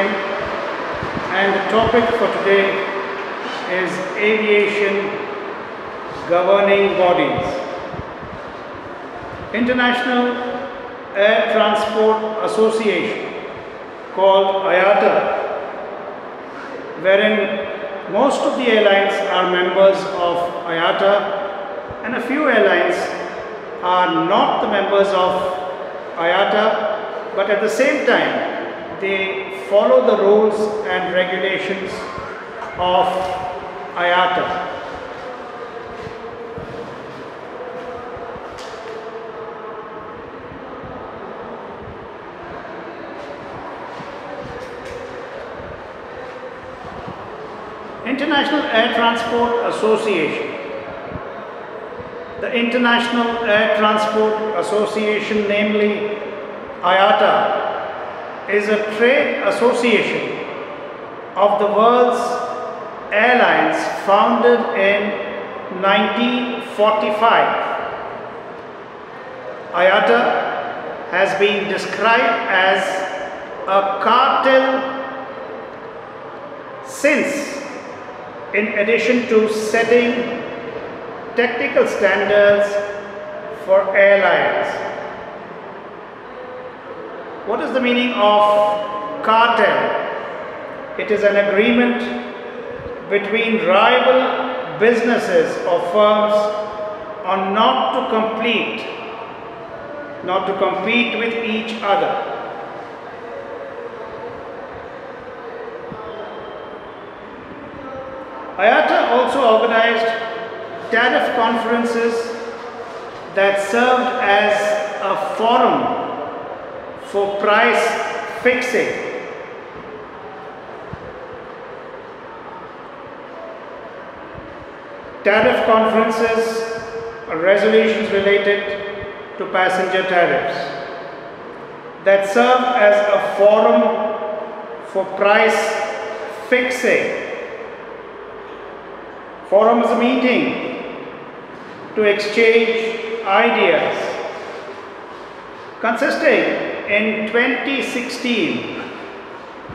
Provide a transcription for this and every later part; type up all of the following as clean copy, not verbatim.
again, and the topic for today is aviation governing bodies. International Air Transport Association, called IATA, wherein most of the airlines are members of IATA and a few airlines are not the members of IATA, but at the same time they follow the rules and regulations of IATA. International Air Transport Association. The International Air Transport Association, namely IATA, is a trade association of the world's airlines founded in 1945. IATA has been described as a cartel since, in addition to setting technical standards for airlines. What is the meaning of cartel? It is an agreement between rival businesses or firms on not to compete with each other. IATA also organized tariff conferences that served as a forum for price fixing. Tariff conferences are resolutions related to passenger tariffs that serve as a forum for price fixing. Forum is a meeting to exchange ideas, consisting in 2016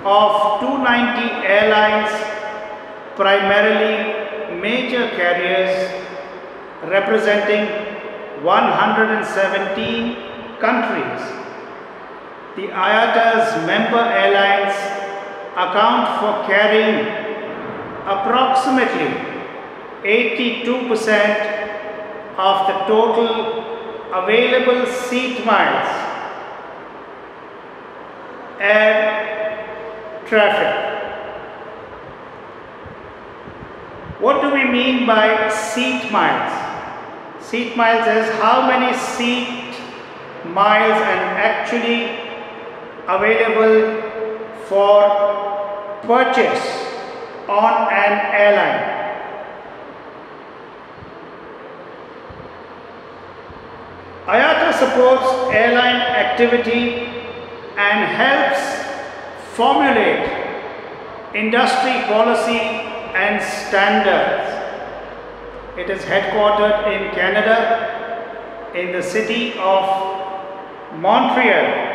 of 290 airlines, primarily major carriers, representing 117 countries. The IATA's member airlines account for carrying approximately 82% of the total available seat miles air traffic. What do we mean by seat miles? Seat miles is how many seat miles are actually available for purchase on an airline. IATA supports airline activity and helps formulate industry policy and standards. It is headquartered in Canada, in the city of Montreal,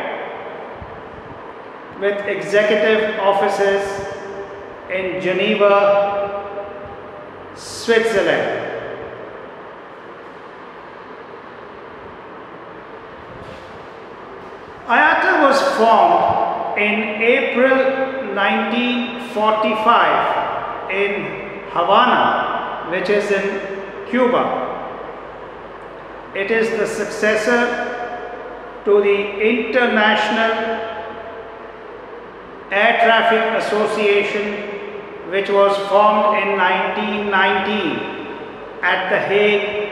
with executive offices in Geneva, Switzerland. IATA was formed in April 1945 in Havana, which is in Cuba. It is the successor to the International Air Traffic Association, which was formed in 1919 at The Hague,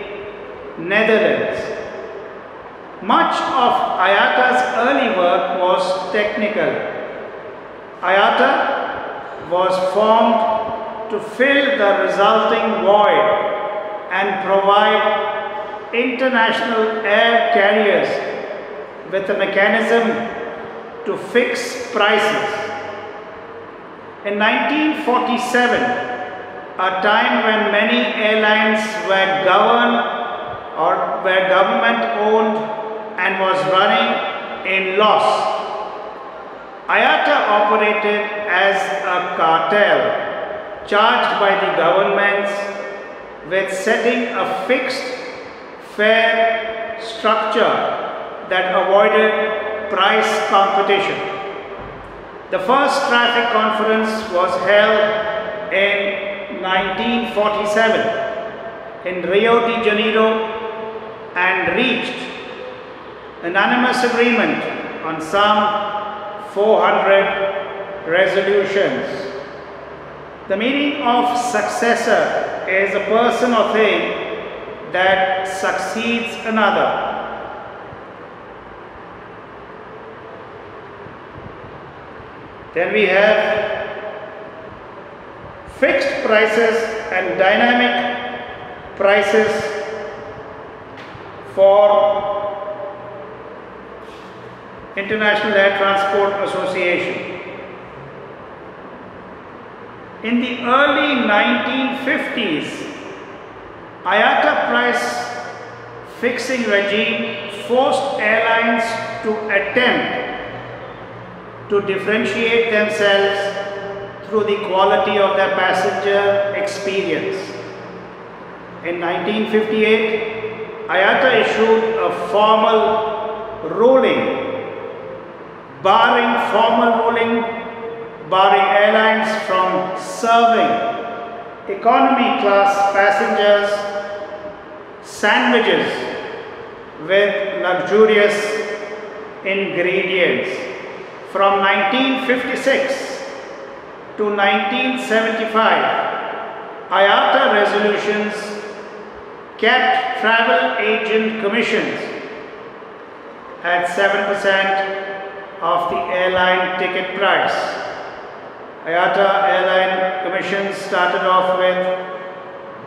Netherlands. Much of IATA's early work was technical. IATA was formed to fill the resulting void and provide international air carriers with a mechanism to fix prices. In 1947, a time when many airlines were government owned and was running in loss, IATA operated as a cartel charged by the governments with setting a fixed fare structure that avoided price competition. The first traffic conference was held in 1947 in Rio de Janeiro and reached unanimous agreement on some 400 resolutions. The meaning of successor is a person or thing that succeeds another. Then we have fixed prices and dynamic prices for International Air Transport Association. In the early 1950s, IATA price fixing regime forced airlines to attempt to differentiate themselves through the quality of their passenger experience. In 1958, IATA issued a formal ruling barring airlines from serving economy class passengers sandwiches with luxurious ingredients. From 1956 to 1975, IATA resolutions kept travel agent commissions at 7% of the airline ticket price. IATA airline commissions started off with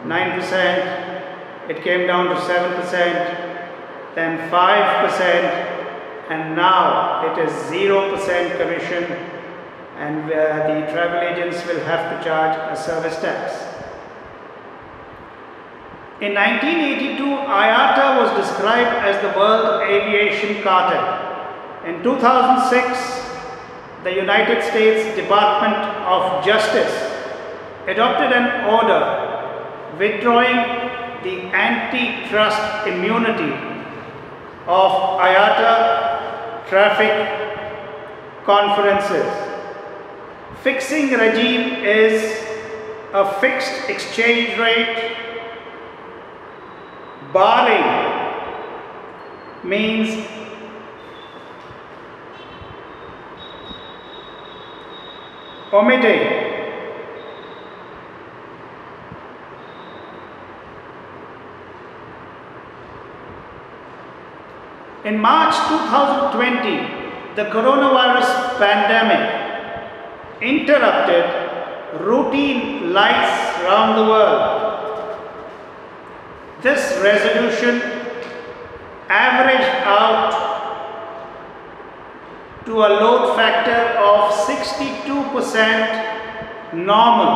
9%, it came down to 7%, then 5%, and now it is 0% commission, and the travel agents will have to charge a service tax. In 1982, IATA was described as the World Aviation Cartel. In 2006, the United States Department of Justice adopted an order withdrawing the antitrust immunity of IATA traffic conferences. Fixing regime is a fixed exchange rate. Barring means omitting. In March 2020, the coronavirus pandemic interrupted routine lights around the world. This resolution averaged out to a load factor of 62% normal,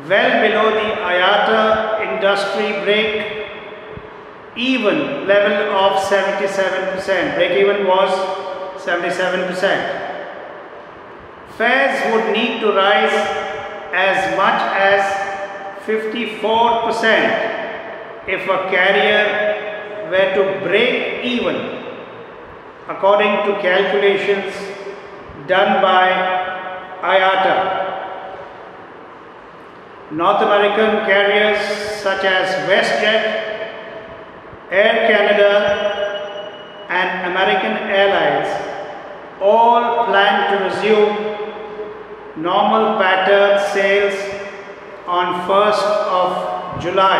well below the IATA industry break-even level of 77%. Break-even was 77%. Fares would need to rise as much as 54% if a carrier were to break even, according to calculations done by IATA. North American carriers such as WestJet, Air Canada and American Airlines all plan to resume normal pattern sales on 1st of July.